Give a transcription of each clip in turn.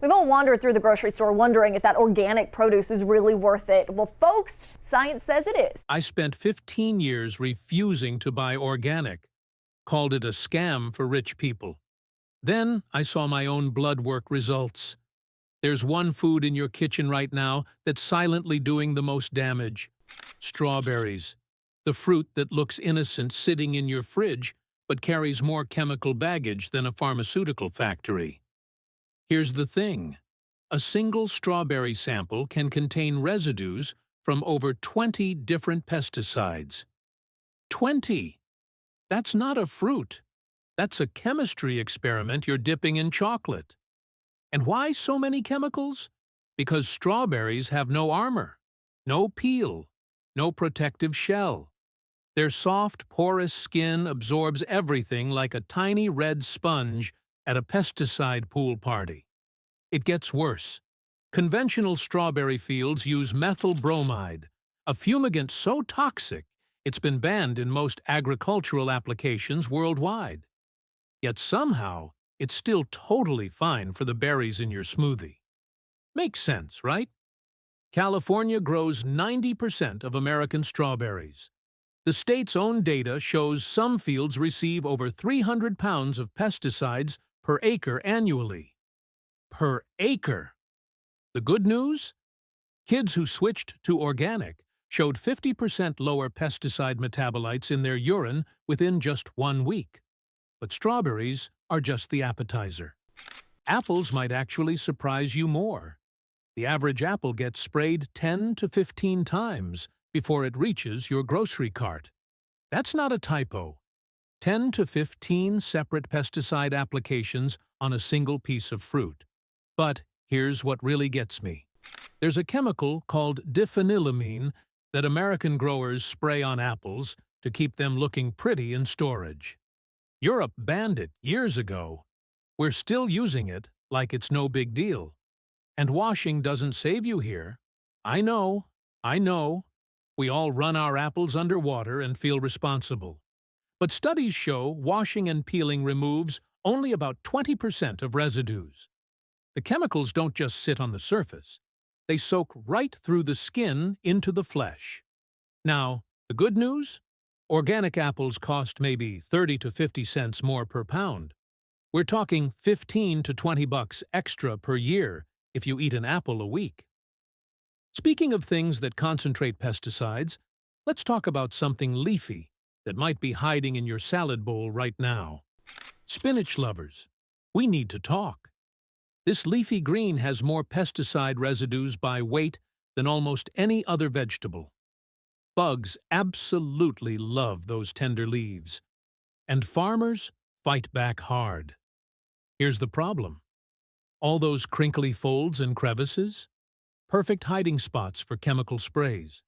We've all wandered through the grocery store wondering if that organic produce is really worth it. Well, folks, science says it is. I spent 15 years refusing to buy organic, called it a scam for rich people. Then I saw my own blood work results. There's one food in your kitchen right now that's silently doing the most damage. Strawberries. The fruit that looks innocent sitting in your fridge but carries more chemical baggage than a pharmaceutical factory. Here's the thing. A single strawberry sample can contain residues from over 20 different pesticides. 20! That's not a fruit. That's a chemistry experiment you're dipping in chocolate. And why so many chemicals? Because strawberries have no armor, no peel, no protective shell. Their soft, porous skin absorbs everything like a tiny red sponge at a pesticide pool party. It gets worse. Conventional strawberry fields use methyl bromide, a fumigant so toxic it's been banned in most agricultural applications worldwide. Yet somehow, it's still totally fine for the berries in your smoothie. Makes sense, right? California grows 90% of American strawberries. The state's own data shows some fields receive over 300 pounds of pesticides per acre annually. Per acre! The good news? Kids who switched to organic showed 50% lower pesticide metabolites in their urine within just 1 week. But strawberries are just the appetizer. Apples might actually surprise you more. The average apple gets sprayed 10 to 15 times before it reaches your grocery cart. That's not a typo. 10 to 15 separate pesticide applications on a single piece of fruit. But here's what really gets me. There's a chemical called diphenylamine that American growers spray on apples to keep them looking pretty in storage. Europe banned it years ago. We're still using it like it's no big deal. And washing doesn't save you here. I know. We all run our apples under water and feel responsible. But studies show washing and peeling removes only about 20% of residues. The chemicals don't just sit on the surface. They soak right through the skin into the flesh. Now, the good news? Organic apples cost maybe 30 to 50 cents more per pound. We're talking 15 to 20 bucks extra per year if you eat an apple a week. Speaking of things that concentrate pesticides, let's talk about something leafy that might be hiding in your salad bowl right now. Spinach lovers, we need to talk. This leafy green has more pesticide residues by weight than almost any other vegetable. Bugs absolutely love those tender leaves, and farmers fight back hard. Here's the problem. All those crinkly folds and crevices? Perfect hiding spots for chemical sprays.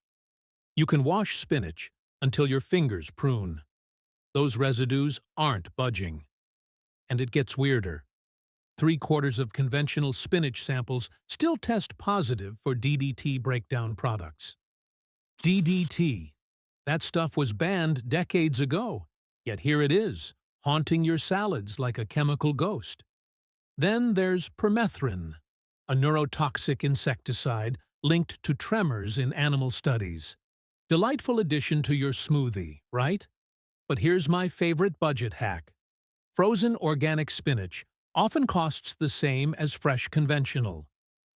You can wash spinach until your fingers prune. Those residues aren't budging. And it gets weirder. 3/4 of conventional spinach samples still test positive for DDT breakdown products. DDT. That stuff was banned decades ago, yet here it is, haunting your salads like a chemical ghost. Then there's permethrin, a neurotoxic insecticide linked to tremors in animal studies. Delightful addition to your smoothie, right? But here's my favorite budget hack. Frozen organic spinach often costs the same as fresh conventional.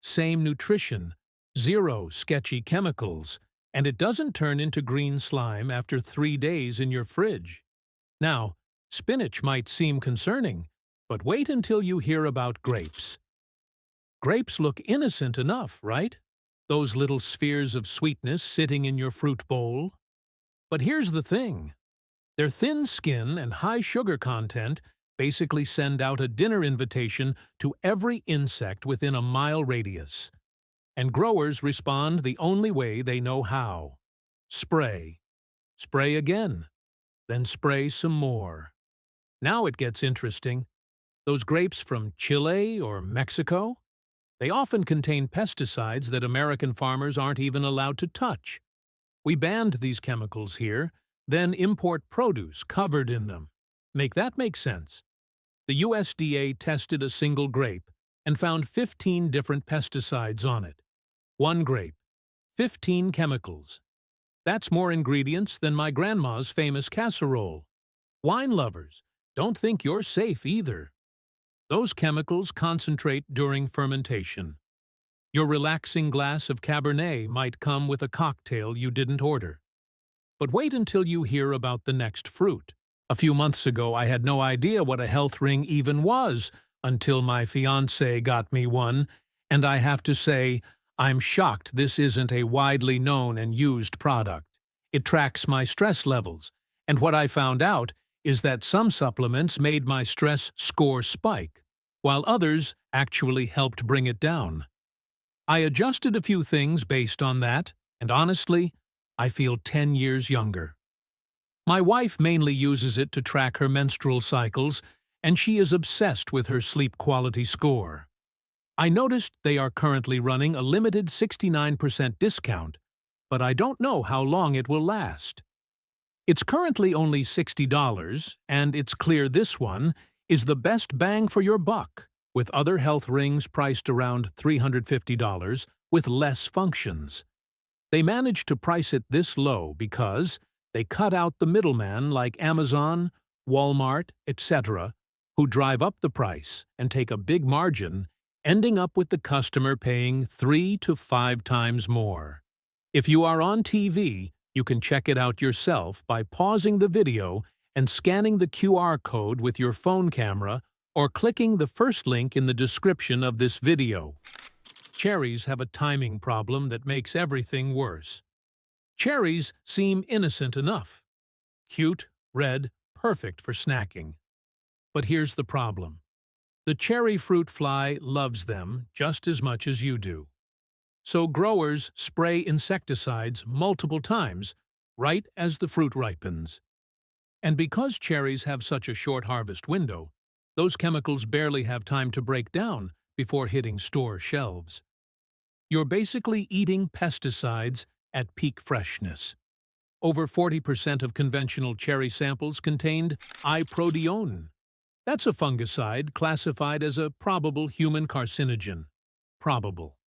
Same nutrition, 0 sketchy chemicals, and it doesn't turn into green slime after 3 days in your fridge. Now, spinach might seem concerning, but wait until you hear about grapes. Grapes look innocent enough, right? Those little spheres of sweetness sitting in your fruit bowl. But here's the thing. Their thin skin and high sugar content basically send out a dinner invitation to every insect within a mile radius. And growers respond the only way they know how. Spray. Spray again. Then spray some more. Now it gets interesting. Those grapes from Chile or Mexico? They often contain pesticides that American farmers aren't even allowed to touch. We banned these chemicals here, then import produce covered in them. Make that make sense? The USDA tested a single grape, and found 15 different pesticides on it. One grape, 15 chemicals. That's more ingredients than my grandma's famous casserole. Wine lovers, don't think you're safe either. Those chemicals concentrate during fermentation. Your relaxing glass of Cabernet might come with a cocktail you didn't order. But wait until you hear about the next fruit. A few months ago, I had no idea what a health ring even was until my fiancé got me one, and I have to say, I'm shocked this isn't a widely known and used product. It tracks my stress levels, and what I found out is that some supplements made my stress score spike, while others actually helped bring it down. I adjusted a few things based on that, and honestly, I feel 10 years younger. My wife mainly uses it to track her menstrual cycles, and she is obsessed with her sleep quality score. I noticed they are currently running a limited 69% discount, but I don't know how long it will last. It's currently only $60, and it's clear this one is the best bang for your buck, with other health rings priced around $350 with less functions. They managed to price it this low because they cut out the middleman like Amazon, Walmart, etc., who drive up the price and take a big margin, ending up with the customer paying 3 to 5 times more. If you are on TV, you can check it out yourself by pausing the video and scanning the QR code with your phone camera or clicking the first link in the description of this video. Cherries have a timing problem that makes everything worse. Cherries seem innocent enough. Cute, red, perfect for snacking. But here's the problem. The cherry fruit fly loves them just as much as you do. So growers spray insecticides multiple times, right as the fruit ripens. And because cherries have such a short harvest window, those chemicals barely have time to break down before hitting store shelves. You're basically eating pesticides at peak freshness. Over 40% of conventional cherry samples contained iprodeone. That's a fungicide classified as a probable human carcinogen. Probable.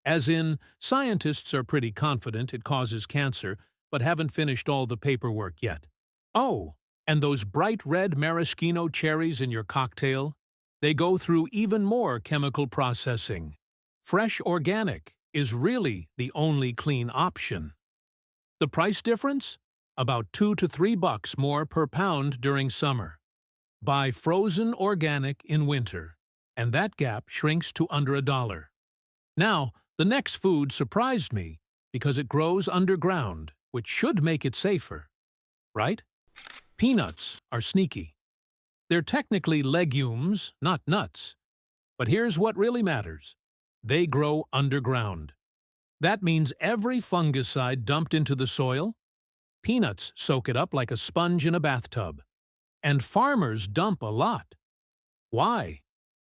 As in, scientists are pretty confident it causes cancer, but haven't finished all the paperwork yet. Oh, and those bright red maraschino cherries in your cocktail? They go through even more chemical processing. Fresh organic is really the only clean option. The price difference? About $2 to $3 more per pound during summer. Buy frozen organic in winter, and that gap shrinks to under $1. Now, the next food surprised me because it grows underground, which should make it safer, right? Peanuts are sneaky. They're technically legumes, not nuts. But here's what really matters. They grow underground. That means every fungicide dumped into the soil, peanuts soak it up like a sponge in a bathtub. And farmers dump a lot. Why?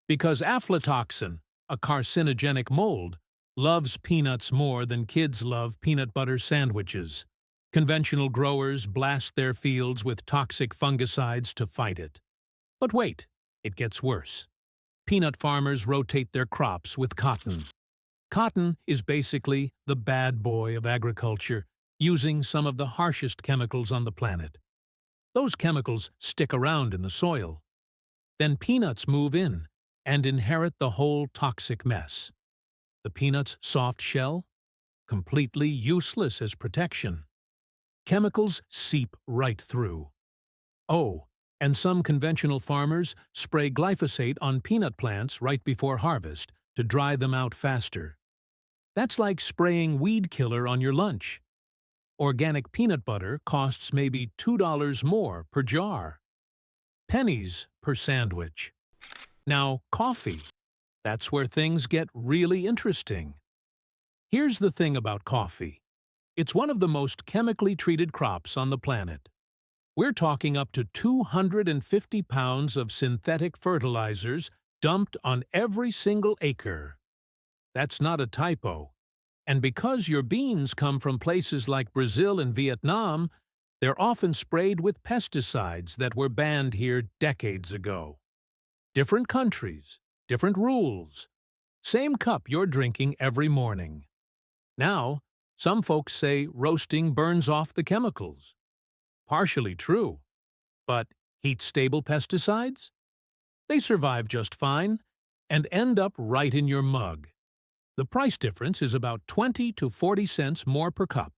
Because aflatoxin, a carcinogenic mold, loves peanuts more than kids love peanut butter sandwiches. Conventional growers blast their fields with toxic fungicides to fight it. But wait, it gets worse. Peanut farmers rotate their crops with cotton. Cotton is basically the bad boy of agriculture, using some of the harshest chemicals on the planet. Those chemicals stick around in the soil. Then peanuts move in and inherit the whole toxic mess. The peanut's soft shell? Completely useless as protection. Chemicals seep right through. Oh, and some conventional farmers spray glyphosate on peanut plants right before harvest to dry them out faster. That's like spraying weed killer on your lunch. Organic peanut butter costs maybe $2 more per jar. Pennies per sandwich. Now, coffee. That's where things get really interesting. Here's the thing about coffee. It's one of the most chemically treated crops on the planet. We're talking up to 250 pounds of synthetic fertilizers dumped on every single acre. That's not a typo. And because your beans come from places like Brazil and Vietnam, they're often sprayed with pesticides that were banned here decades ago. Different countries, different rules, Same cup you're drinking every morning. Now, some folks say roasting burns off the chemicals. Partially true. But heat-stable pesticides? They survive just fine and end up right in your mug. The price difference is about 20 to 40 cents more per cup.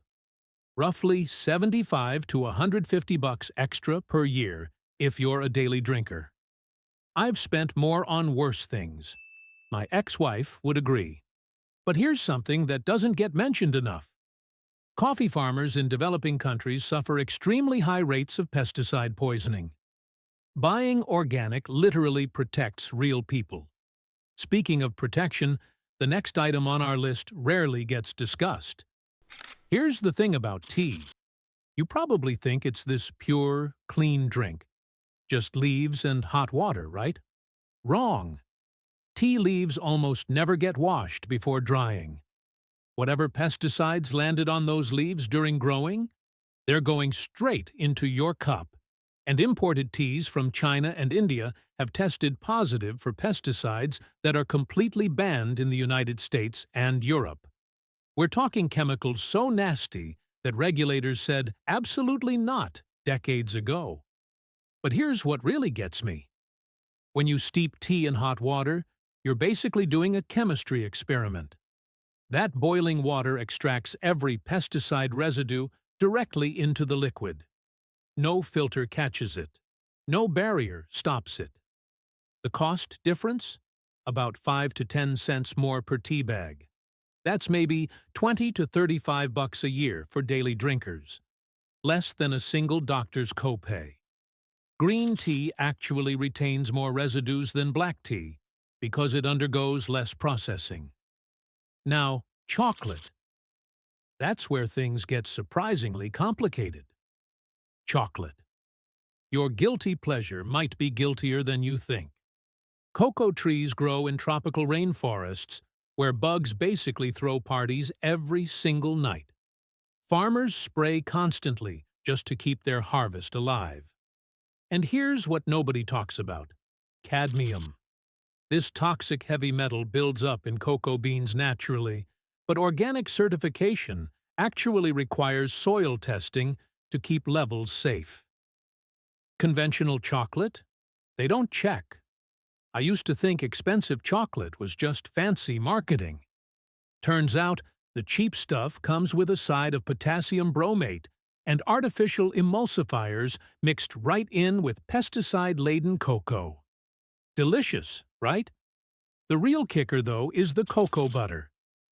Roughly 75 to 150 bucks extra per year if you're a daily drinker. I've spent more on worse things. My ex-wife would agree. But here's something that doesn't get mentioned enough. Coffee farmers in developing countries suffer extremely high rates of pesticide poisoning. Buying organic literally protects real people. Speaking of protection, the next item on our list rarely gets discussed. Here's the thing about tea. You probably think it's this pure, clean drink. Just leaves and hot water, right? Wrong. Tea leaves almost never get washed before drying. Whatever pesticides landed on those leaves during growing, they're going straight into your cup. And imported teas from China and India have tested positive for pesticides that are completely banned in the United States and Europe. We're talking chemicals so nasty that regulators said absolutely not decades ago. But here's what really gets me. When you steep tea in hot water, you're basically doing a chemistry experiment. That boiling water extracts every pesticide residue directly into the liquid. No filter catches it. No barrier stops it. The cost difference? About 5 to 10 cents more per tea bag. That's maybe 20 to 35 bucks a year for daily drinkers. Less than a single doctor's copay. Green tea actually retains more residues than black tea because it undergoes less processing. Now, chocolate. That's where things get surprisingly complicated. Chocolate. Your guilty pleasure might be guiltier than you think. Cocoa trees grow in tropical rainforests where bugs basically throw parties every single night. Farmers spray constantly just to keep their harvest alive. And here's what nobody talks about: cadmium. This toxic heavy metal builds up in cocoa beans naturally, but organic certification actually requires soil testing to keep levels safe. Conventional chocolate? They don't check. I used to think expensive chocolate was just fancy marketing. Turns out, the cheap stuff comes with a side of potassium bromate and artificial emulsifiers mixed right in with pesticide-laden cocoa. Delicious, right? The real kicker, though, is the cocoa butter.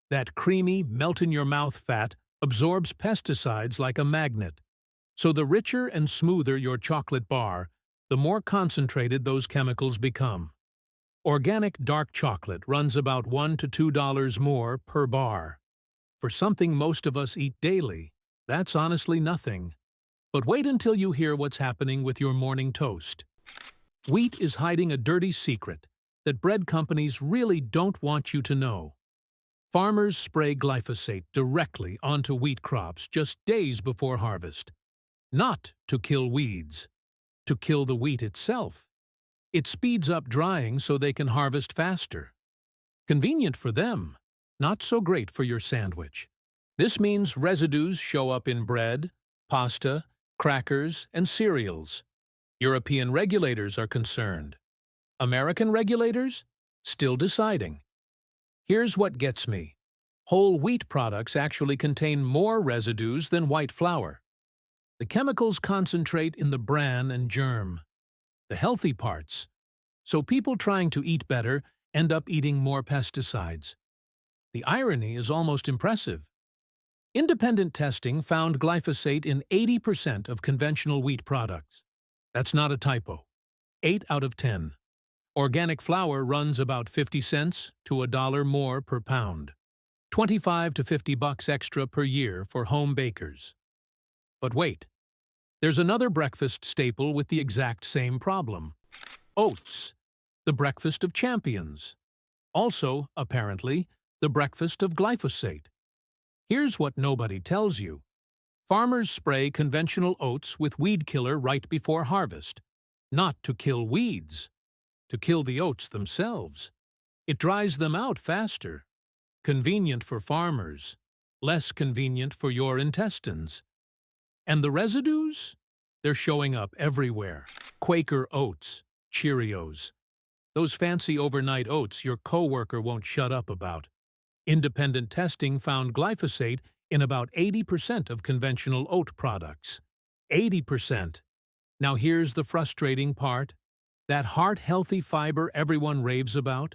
That creamy, melt-in-your-mouth fat absorbs pesticides like a magnet. So the richer and smoother your chocolate bar, the more concentrated those chemicals become. Organic dark chocolate runs about $1 to $2 more per bar. For something most of us eat daily, that's honestly nothing. But wait until you hear what's happening with your morning toast. Wheat is hiding a dirty secret that bread companies really don't want you to know. Farmers spray glyphosate directly onto wheat crops just days before harvest. Not to kill weeds, to kill the wheat itself. It speeds up drying so they can harvest faster. Convenient for them, not so great for your sandwich. This means residues show up in bread, pasta, crackers, and cereals. European regulators are concerned. American regulators? Still deciding. Here's what gets me. Whole wheat products actually contain more residues than white flour. The chemicals concentrate in the bran and germ, the healthy parts. So people trying to eat better end up eating more pesticides. The irony is almost impressive. Independent testing found glyphosate in 80% of conventional wheat products. That's not a typo. 8 out of 10. Organic flour runs about 50 cents to $1 more per pound. 25 to 50 bucks extra per year for home bakers. But wait, there's another breakfast staple with the exact same problem. Oats, the breakfast of champions. Also, apparently, the breakfast of glyphosate. Here's what nobody tells you. Farmers spray conventional oats with weed killer right before harvest. Not to kill weeds, to kill the oats themselves. It dries them out faster. Convenient for farmers, less convenient for your intestines. And the residues? They're showing up everywhere. Quaker oats, Cheerios. Those fancy overnight oats your coworker won't shut up about. Independent testing found glyphosate in about 80% of conventional oat products. 80%. Now here's the frustrating part. That heart-healthy fiber everyone raves about?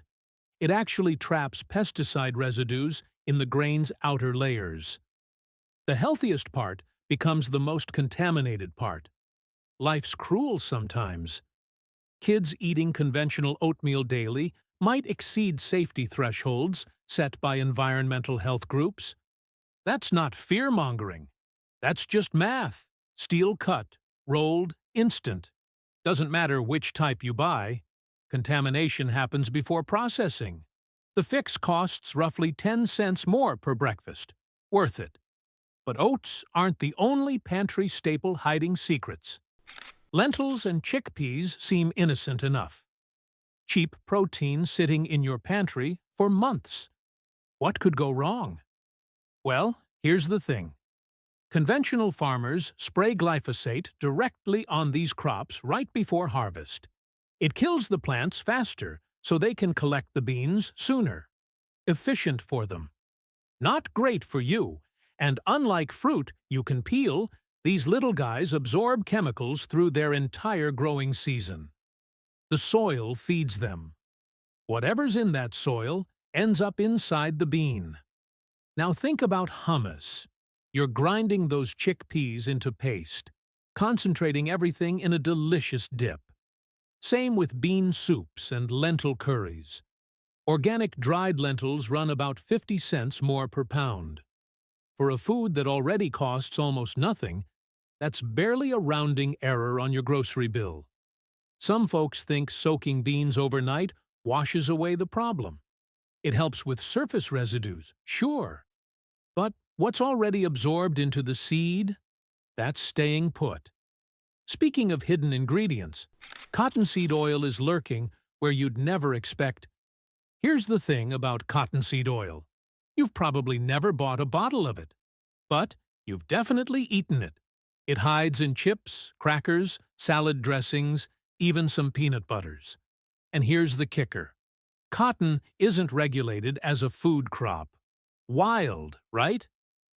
It actually traps pesticide residues in the grain's outer layers. The healthiest part becomes the most contaminated part. Life's cruel sometimes. Kids eating conventional oatmeal daily might exceed safety thresholds set by environmental health groups. That's not fear-mongering. That's just math. Steel cut, rolled, instant. Doesn't matter which type you buy. Contamination happens before processing. The fix costs roughly 10 cents more per breakfast. Worth it. But oats aren't the only pantry staple hiding secrets. Lentils and chickpeas seem innocent enough. Cheap protein sitting in your pantry for months. What could go wrong? Well, here's the thing. Conventional farmers spray glyphosate directly on these crops right before harvest. It kills the plants faster, so they can collect the beans sooner. Efficient for them. Not great for you, and unlike fruit you can peel, these little guys absorb chemicals through their entire growing season. The soil feeds them. Whatever's in that soil ends up inside the bean. Now think about hummus. You're grinding those chickpeas into paste, concentrating everything in a delicious dip. Same with bean soups and lentil curries. Organic dried lentils run about 50 cents more per pound. For a food that already costs almost nothing, that's barely a rounding error on your grocery bill. Some folks think soaking beans overnight washes away the problem. It helps with surface residues, sure. But what's already absorbed into the seed? That's staying put. Speaking of hidden ingredients, cottonseed oil is lurking where you'd never expect. Here's the thing about cottonseed oil. You've probably never bought a bottle of it, but you've definitely eaten it. It hides in chips, crackers, salad dressings, even some peanut butters. And here's the kicker. Cotton isn't regulated as a food crop. Wild, right?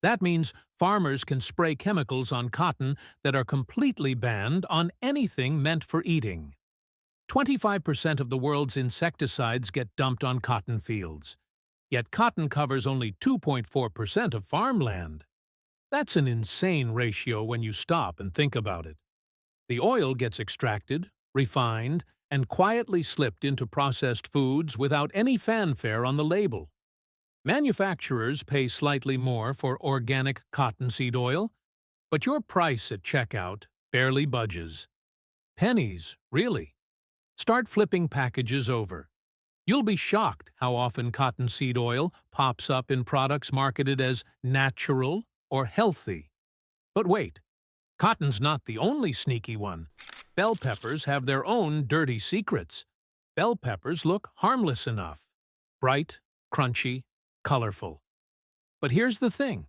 That means farmers can spray chemicals on cotton that are completely banned on anything meant for eating. 25% of the world's insecticides get dumped on cotton fields. Yet cotton covers only 2.4% of farmland. That's an insane ratio when you stop and think about it. The oil gets extracted, refined, and quietly slipped into processed foods without any fanfare on the label. Manufacturers pay slightly more for organic cottonseed oil, but your price at checkout barely budges. Pennies, really. Start flipping packages over. You'll be shocked how often cottonseed oil pops up in products marketed as natural or healthy. But wait, cotton's not the only sneaky one. Bell peppers have their own dirty secrets. Bell peppers look harmless enough. Bright, crunchy, colorful. But here's the thing.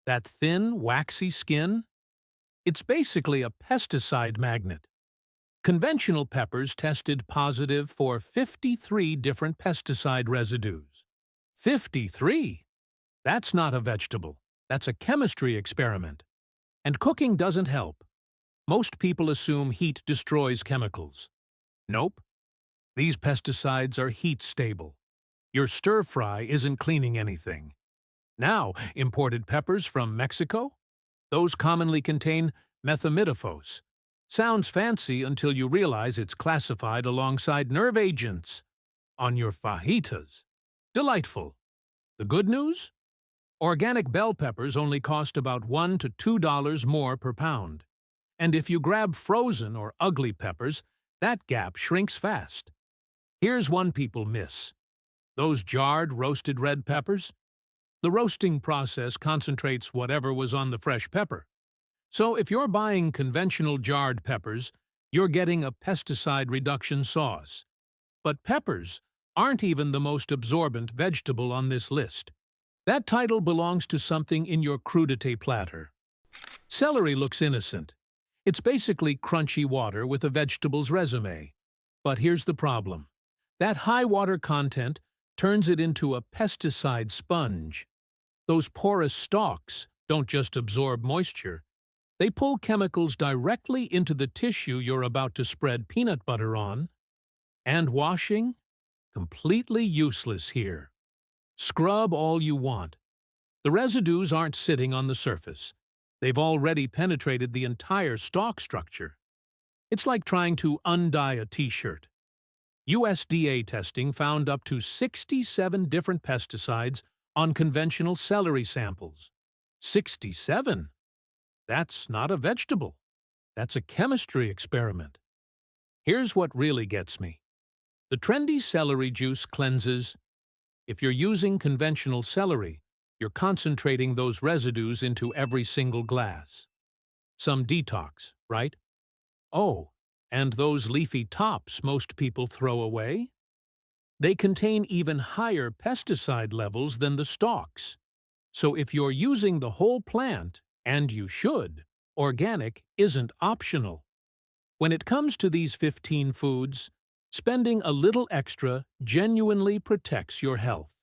That thin, waxy skin? It's basically a pesticide magnet. Conventional peppers tested positive for 53 different pesticide residues. 53? That's not a vegetable. That's a chemistry experiment. And cooking doesn't help. Most people assume heat destroys chemicals. Nope. These pesticides are heat stable. Your stir-fry isn't cleaning anything. Now, imported peppers from Mexico? Those commonly contain methimidofos. Sounds fancy until you realize it's classified alongside nerve agents on your fajitas. Delightful. The good news? Organic bell peppers only cost about $1 to $2 more per pound. And if you grab frozen or ugly peppers, that gap shrinks fast. Here's one people miss. Those jarred, roasted red peppers? The roasting process concentrates whatever was on the fresh pepper. So if you're buying conventional jarred peppers, you're getting a pesticide reduction sauce. But peppers, aren't even the most absorbent vegetable on this list. That title belongs to something in your crudité platter. Celery looks innocent. It's basically crunchy water with a vegetable's resume. But here's the problem. That high water content turns it into a pesticide sponge. Those porous stalks don't just absorb moisture. They pull chemicals directly into the tissue you're about to spread peanut butter on. And washing? Completely useless here. Scrub all you want. The residues aren't sitting on the surface. They've already penetrated the entire stalk structure. It's like trying to undye a t-shirt. USDA testing found up to 67 different pesticides on conventional celery samples. 67? That's not a vegetable. That's a chemistry experiment. Here's what really gets me. The trendy celery juice cleanses. If you're using conventional celery, you're concentrating those residues into every single glass. Some detox, right? Oh, and those leafy tops most people throw away? They contain even higher pesticide levels than the stalks. So if you're using the whole plant, and you should, organic isn't optional. When it comes to these 15 foods, spending a little extra genuinely protects your health.